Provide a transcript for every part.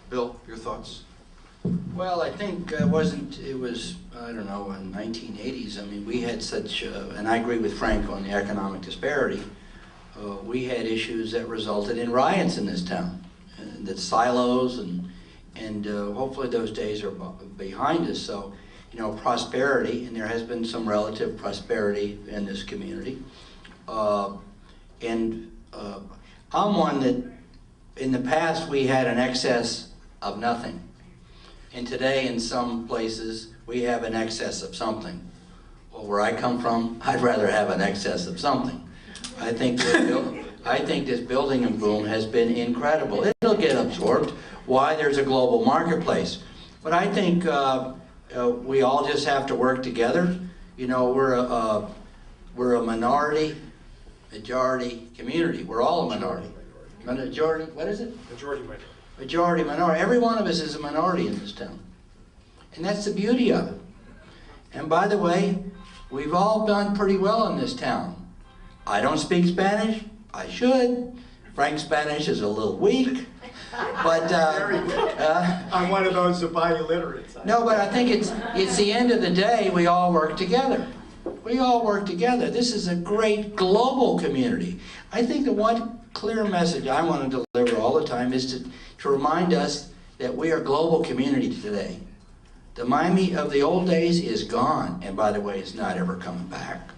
Bill, your thoughts? Well, I think it was, I don't know, in 1980s, I mean, we had such, and I agree with Frank on the economic disparity, we had issues that resulted in riots in this town, and the silos, and hopefully those days are behind us. So, you know, prosperity, and there has been some relative prosperity in this community. I'm one that, in the past, we had an excess of nothing. And today, in some places, we have an excess of something. Well, where I come from, I'd rather have an excess of something. I think this building boom has been incredible. It'll get absorbed. Why? There's a global marketplace. But I think we all just have to work together. You know, we're a majority community. We're all a minority. Majority, what is it? Majority minority. Majority, minority. Every one of us is a minority in this town. And that's the beauty of it. And by the way, we've all done pretty well in this town. I don't speak Spanish. I should. Frank's Spanish is a little weak. But I'm one of those biliterates. No, but I think it's the end of the day, we all work together. We all work together. This is a great global community. I think the one clear message I want to deliver all the time is to remind us that we are a global community today. The Miami of the old days is gone, and by the way, it's not ever coming back.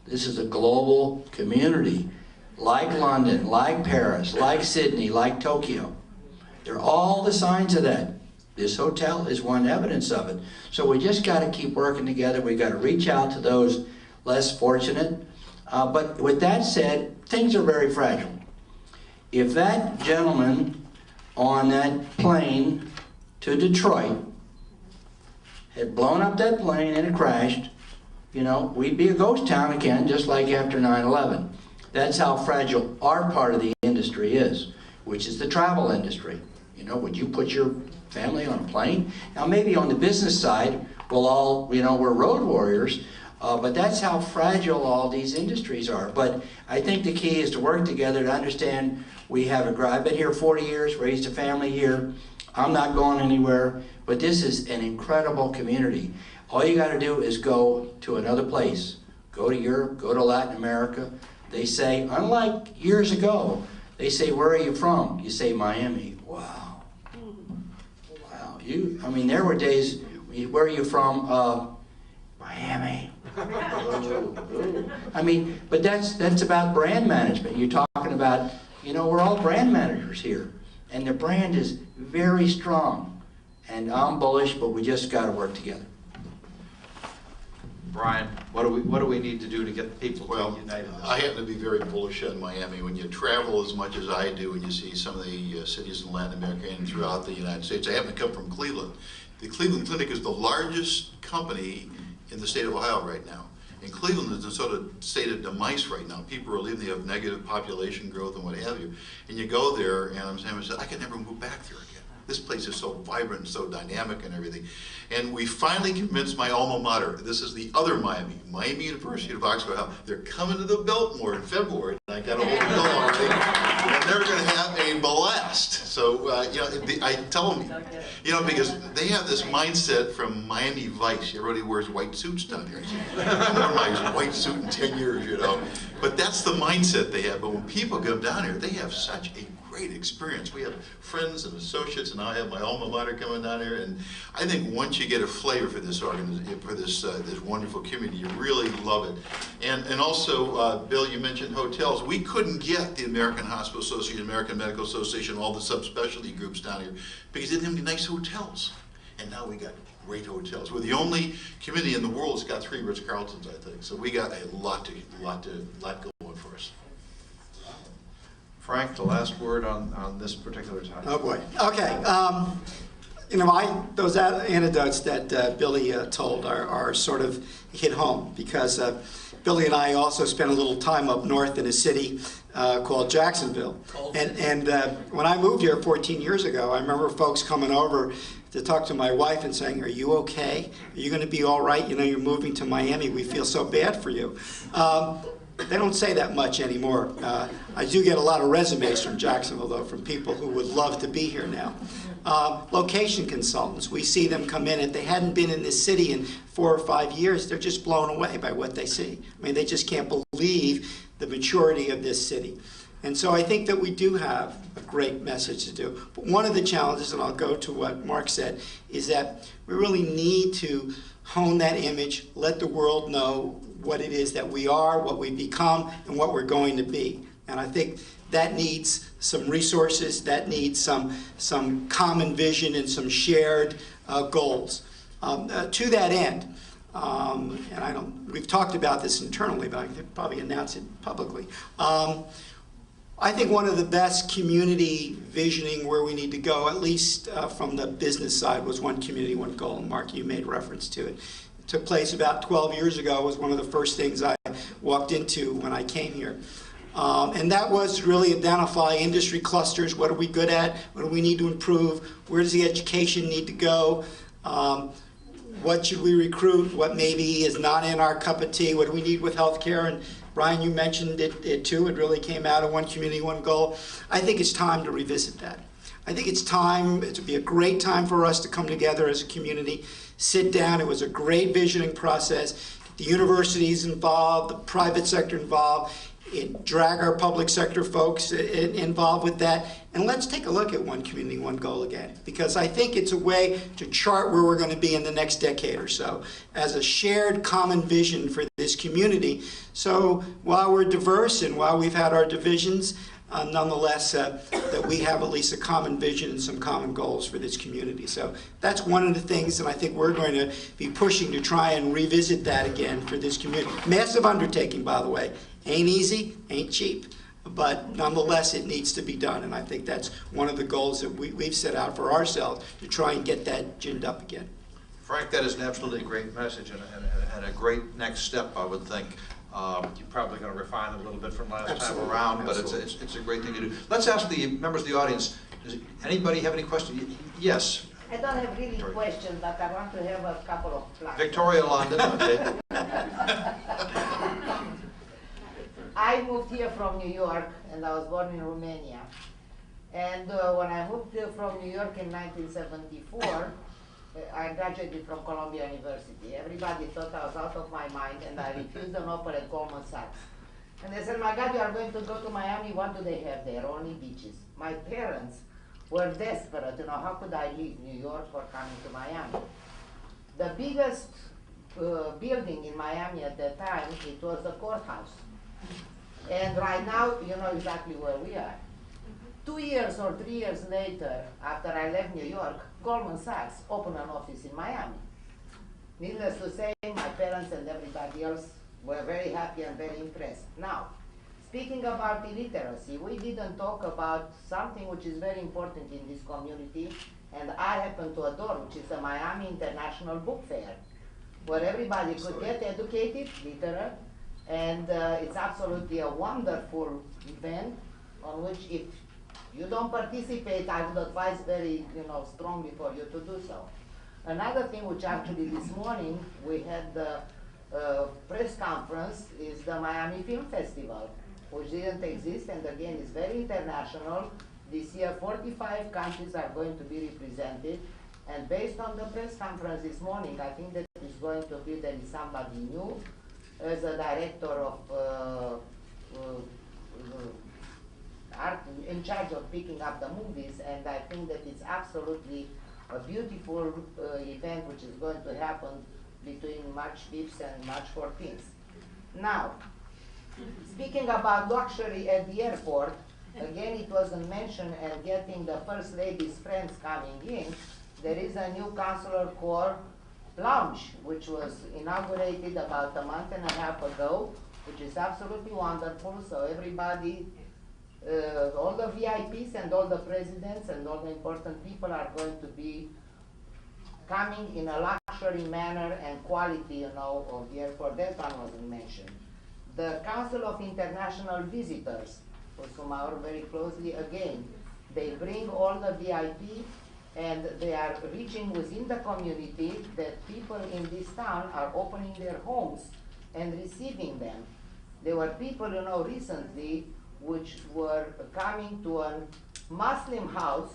This is a global community, like London, like Paris, like Sydney, like Tokyo. They're all the signs of that. This hotel is one evidence of it. So we just got to keep working together. We got to reach out to those less fortunate. But with that said, things are very fragile. If that gentleman on that plane to Detroit had blown up that plane and it crashed, you know, we'd be a ghost town again, just like after 9/11. That's how fragile our part of the industry is, which is the travel industry. You know, would you put your family on a plane? Now, maybe on the business side, we'll all, you know, we're road warriors, but that's how fragile all these industries are. But I think the key is to work together to understand we have I've been here 40 years, raised a family here. I'm not going anywhere, but this is an incredible community. All you got to do is go to another place. Go to Europe, go to Latin America. They say, unlike years ago, they say, where are you from? You say, Miami. Wow. Wow. I mean, there were days, where are you from? Miami. I mean, but that's about brand management. You're talking about, you know, we're all brand managers here. And the brand is very strong. And I'm bullish, but we just got to work together. Brian, what do we need to do to get people to unite in this? I happen to be very bullish on Miami. When you travel as much as I do and you see some of the cities in Latin America and throughout the United States, I happen to come from Cleveland. The Cleveland Clinic is the largest company in the state of Ohio right now. And Cleveland is in sort of state of demise right now. People are leaving, they have negative population growth and what have you. And you go there and I'm saying, I can never move back there again. This place is so vibrant and so dynamic and everything. And we finally convinced my alma mater, this is the other Miami University of Oxford, they're coming to the Biltmore in February. And I got a hold of Bill already, and they're going to have a blast. So, you know, I tell them, you know, because they have this mindset from Miami Vice. Everybody wears white suits down here. I haven't worn my white suit in 10 years, you know. But that's the mindset they have. But when people come down here, they have such a great experience. We have friends and associates, and I have my alma mater coming down here. And I think once you get a flavor for this organization, for this wonderful community, you really love it. And also, Bill, you mentioned hotels. We couldn't get the American Hospital Association, American Medical Association, all the subspecialty groups down here because they didn't have any nice hotels. And now we got great hotels. We're the only community in the world that's got 3 Ritz-Carltons, I think. So we got a lot going for us. Frank, the last word on this particular topic. Oh boy. Okay. You know, those anecdotes that Billy told are sort of hit home because Billy and I also spent a little time up north in a city called Jacksonville. And when I moved here 14 years ago, I remember folks coming over to talk to my wife and saying, are you okay? Are you going to be all right? You know, you're moving to Miami. We feel so bad for you. They don't say that much anymore. I do get a lot of resumes from Jacksonville, though, from people who would love to be here now. Location consultants, we see them come in. If they hadn't been in this city in 4 or 5 years, they're just blown away by what they see. I mean, they just can't believe the maturity of this city. And so I think that we do have a great message to do. But one of the challenges, and I'll go to what Mark said, is that we really need to hone that image, let the world know what it is that we are, what we've become, and what we're going to be. And I think that needs some resources, that needs some common vision and some shared goals. To that end, and we've talked about this internally, but I could probably announce it publicly. I think one of the best community visioning where we need to go, at least from the business side, was One Community, One Goal. And Mark, you made reference to it. It took place about 12 years ago. It was one of the first things I walked into when I came here. And that was really identify industry clusters. What are we good at? What do we need to improve? Where does the education need to go? What should we recruit? What maybe is not in our cup of tea? What do we need with healthcare? And Brian, you mentioned it too. It really came out of One Community, One Goal. I think it's time to revisit that. I think it's time, it would be a great time for us to come together as a community, sit down. It was a great visioning process. The universities involved, the private sector involved, drag our public sector folks involved with that. And let's take a look at One Community, One Goal again, because I think it's a way to chart where we're going to be in the next decade or so as a shared common vision for this community. So while we're diverse and while we've had our divisions, nonetheless, that we have at least a common vision and some common goals for this community. So that's one of the things that I think we're going to be pushing to try and revisit that again for this community. Massive undertaking, by the way. Ain't easy, ain't cheap, but nonetheless it needs to be done, and I think that's one of the goals that we've set out for ourselves, to try and get that ginned up again. Frank, that is an absolutely great message and a great next step, I would think. You're probably going to refine it a little bit from last time around, but it's a great thing to do. Let's ask the members of the audience, does anybody have any questions? Yes. I don't have really questions, but I want to have a couple of plans. Victoria, London, okay. I moved here from New York, and I was born in Romania. And when I moved from New York in 1974, I graduated from Columbia University. Everybody thought I was out of my mind, and I refused an offer at Goldman Sachs. And they said, my God, you are going to go to Miami. What do they have there? Only beaches. My parents were desperate. You know, how could I leave New York for coming to Miami? The biggest building in Miami at that time, it was the courthouse. And right now, you know exactly where we are. 2 years or 3 years later, after I left New York, Goldman Sachs opened an office in Miami. Needless to say, my parents and everybody else were very happy and very impressed. Now, speaking about illiteracy, we didn't talk about something which is very important in this community, and I happen to adore, which is the Miami International Book Fair, where everybody could get educated, literate, and it's absolutely a wonderful event on which, if you don't participate, I would advise very, strongly for you to do so. Another thing which actually this morning we had the press conference is the Miami Film Festival, which didn't exist, and again is very international. This year 45 countries are going to be represented, and based on the press conference this morning, I think that is going to be there is somebody new as a director of art in charge of picking up the movies, and I think that it's absolutely a beautiful event which is going to happen between March 5th and March 14th. Now, speaking about luxury at the airport, again it wasn't mentioned, and getting the First Lady's friends coming in, there is a new Consular Corps lounge which was inaugurated about a month and a half ago, which is absolutely wonderful. So everybody, all the VIPs and all the presidents and all the important people are going to be coming in a luxury manner and quality, of the airport. That one wasn't mentioned. The Council of International Visitors, with whom I work very closely, again, they bring all the VIP, and they are reaching within the community that people in this town are opening their homes and receiving them. There were people, recently, which were coming to a Muslim house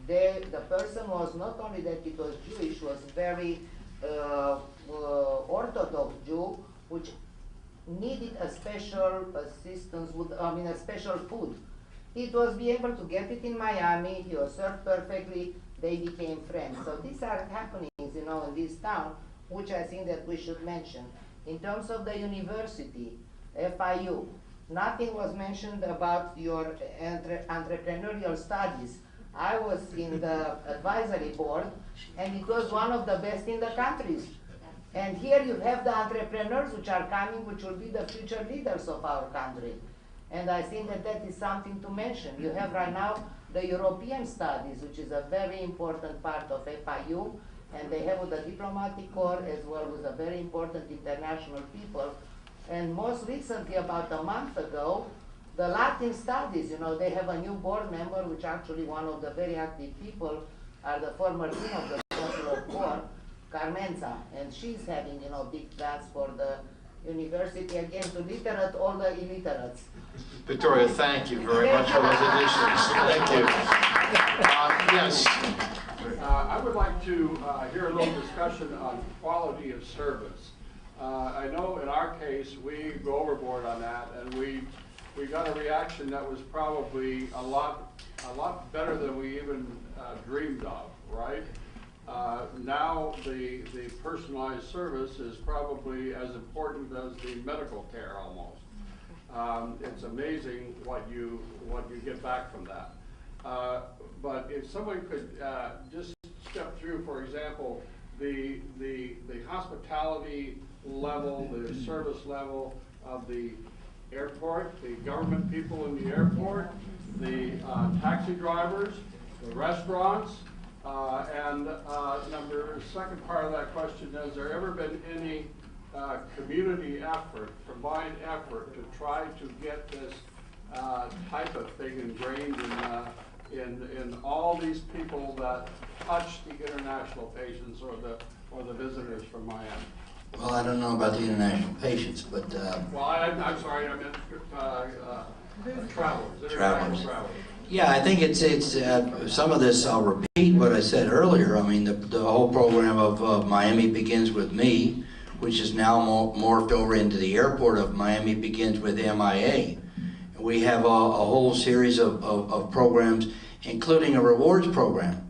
the person was not only that it was Jewish, was very Orthodox Jew, which needed a special assistance with, a special food. It was be able to get it in Miami. He was served perfectly. They became friends. So these are happenings, in this town, which I think that we should mention. In terms of the university, FIU, nothing was mentioned about your entrepreneurial studies. I was in the advisory board, and it was one of the best in the countries. And here you have the entrepreneurs which are coming, which will be the future leaders of our country. And I think that that is something to mention. You have right now the European studies, which is a very important part of FIU, and they have with the diplomatic corps as well with a very important international people. And most recently, about a month ago, the Latin studies, they have a new board member, which actually one of the very active people are the former dean of the Consular Corps, Carmenza, and she's having, big plans for the university, again, to literate all the illiterates. Victoria, thank you very much for those additions. Thank you. Yes. I would like to hear a little discussion on quality of service. I know in our case, we go overboard on that, and we got a reaction that was probably a lot better than we even dreamed of, right? Now the personalized service is probably as important as the medical care almost. It's amazing what you get back from that. But if someone could just step through, for example, the hospitality level, the service level of the airport, the government people in the airport, the taxi drivers, the restaurants, and second part of that question, has there ever been any community effort, combined effort to try to get this type of thing ingrained in all these people that touch the international patients or the visitors from Miami? Well, I don't know about the international patients, but Well, I'm sorry, I meant travelers. Travelers. Yeah, I think it's some of this. I'll repeat what I said earlier. I mean, the whole program of Miami Begins with Me, which is now morphed over into the airport of Miami Begins with MIA. We have a whole series of programs, including a rewards program.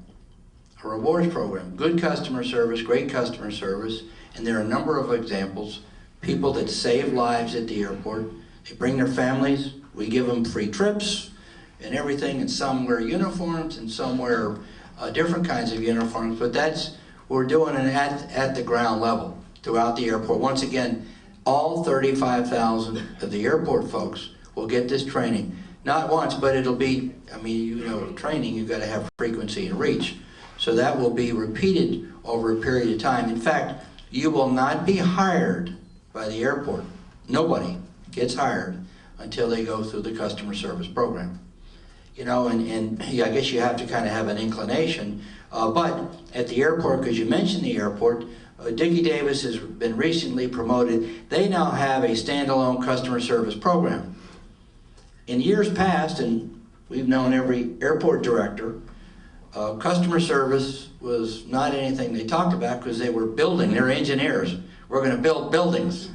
A rewards program, good customer service, great customer service, and there are a number of examples. People that save lives at the airport. They bring their families. We give them free trips and everything, and some wear uniforms and some wear different kinds of uniforms, but we're doing it at the ground level throughout the airport. Once again, all 35,000 of the airport folks will get this training. Not once, but it'll be, training, you've got to have frequency and reach. So that will be repeated over a period of time. In fact, you will not be hired by the airport. Nobody gets hired until they go through the customer service program. And I guess you have to kind of have an inclination. But at the airport, because you mentioned the airport, Dickie Davis has been recently promoted. They now have a standalone customer service program. In years past, and we've known every airport director, customer service was not anything they talked about because they were building. They're engineers. We're going to build buildings.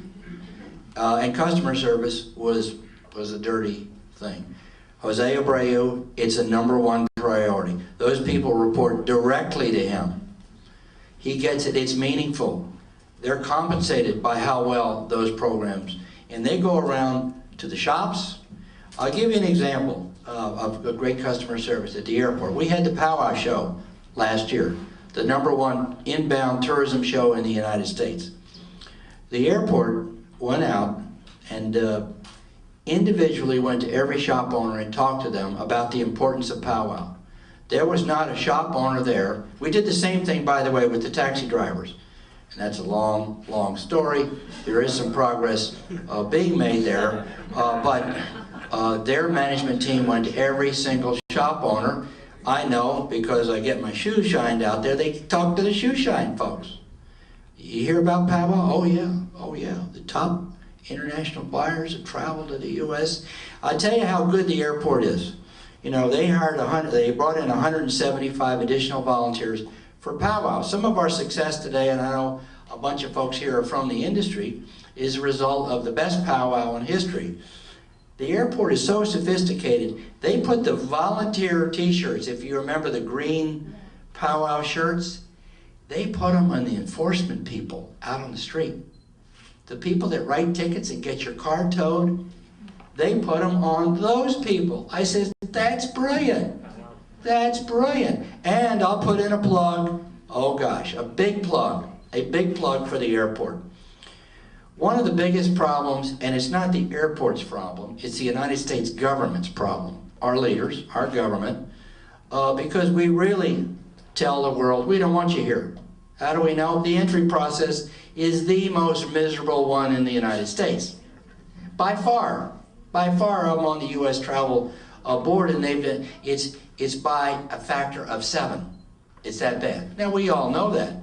And customer service was a dirty thing. Jose Abreu, it's a #1 priority. Those people report directly to him. He gets it, it's meaningful. They're compensated by how well those programs, and they go around to the shops. I'll give you an example of a great customer service at the airport. We had the Powwow Show last year, the #1 inbound tourism show in the United States. The airport went out and individually went to every shop owner and talked to them about the importance of powwow. There was not a shop owner there. We did the same thing, by the way, with the taxi drivers. And that's a long, long story. There is some progress being made there. But their management team went to every single shop owner. I know because I get my shoes shined out there. They talk to the shoe shine folks. You hear about powwow? Oh yeah, oh yeah. The top international buyers that travel to the U.S. I tell you how good the airport is. You know, they brought in 175 additional volunteers for powwow. Some of our success today, and I know a bunch of folks here are from the industry, is a result of the best powwow in history. The airport is so sophisticated, they put the volunteer t-shirts, if you remember the green powwow shirts, they put them on the enforcement people out on the street. The people that write tickets and get your car towed, they put them on those people. I said, that's brilliant. That's brilliant. And I'll put in a plug, oh gosh, a big plug for the airport. One of the biggest problems, and it's not the airport's problem, it's the United States government's problem, our leaders, our government, because we really tell the world, we don't want you here. How do we know? The entry process is the most miserable one in the United States. By far, I'm on the U.S. Travel Board, and it's by a factor of 7. It's that bad. Now, we all know that.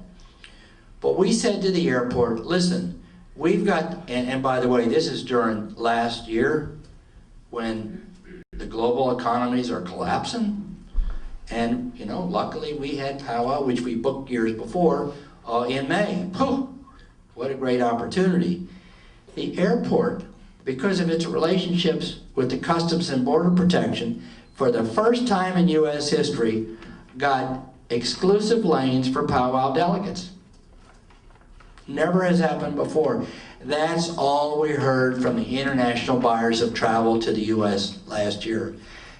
But we said to the airport, listen, we've got, and by the way, this is during last year when the global economies are collapsing. And, you know, luckily we had powwow, which we booked years before, in May. Whew, what a great opportunity. The airport, because of its relationships with the Customs and Border Protection, for the first time in U.S. history, got exclusive lanes for powwow delegates. Never has happened before. That's all we heard from the international buyers of travel to the U.S. last year.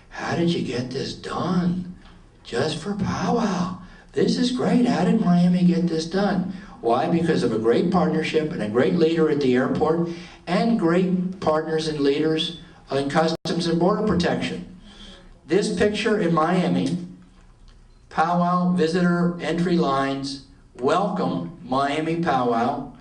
How did you get this done? Just for powwow. This is great. How did Miami get this done? Why? Because of a great partnership and a great leader at the airport and great partners and leaders in Customs and Border Protection. This picture in Miami, powwow visitor entry lines, welcome Miami powwow,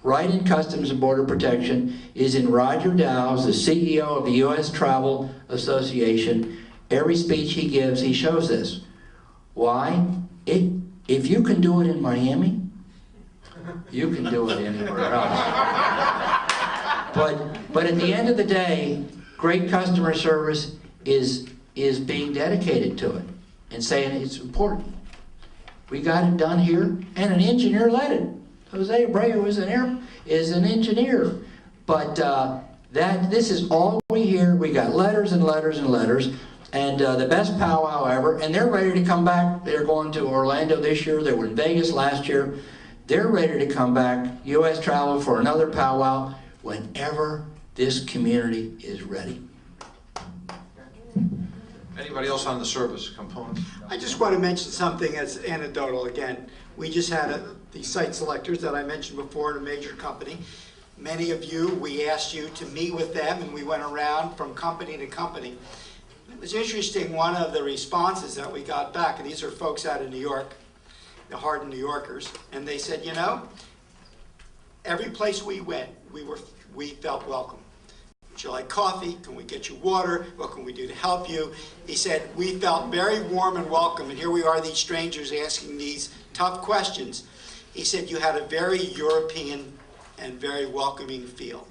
right in Customs and Border Protection, is in Roger Dow's, the CEO of the U.S. Travel Association. Every speech he gives, he shows this. Why? If you can do it in Miami, you can do it anywhere else. But at the end of the day, great customer service is being dedicated to it and saying it's important. We got it done here, and an engineer led it. Jose Abreu is an engineer. But this is all we hear. We got letters and letters and letters. And the best powwow ever, and they're ready to come back. They're going to Orlando this year. They were in Vegas last year. They're ready to come back, U.S. Travel, for another powwow whenever this community is ready. Anybody else on the service component? I just want to mention something as anecdotal again. We just had the site selectors that I mentioned before at a major company. Many of you, we asked you to meet with them, and we went around from company to company. It was interesting, one of the responses that we got back, and these are folks out of New York, the hardened New Yorkers, and they said, you know, every place we went, we felt welcome. Would you like coffee? Can we get you water? What can we do to help you? He said, we felt very warm and welcome, and here we are, these strangers asking these tough questions. He said, you had a very European and very welcoming feel.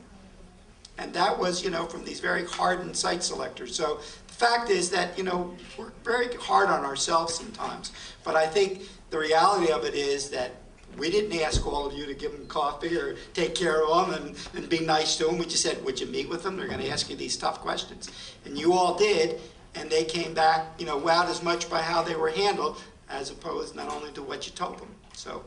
And that was, you know, from these very hardened site selectors. So the fact is that, you know, we're very hard on ourselves sometimes. But I think the reality of it is that we didn't ask all of you to give them coffee or take care of them and be nice to them. We just said, would you meet with them? They're going to ask you these tough questions. And you all did, and they came back, you know, wowed as much by how they were handled as opposed not only to what you told them. So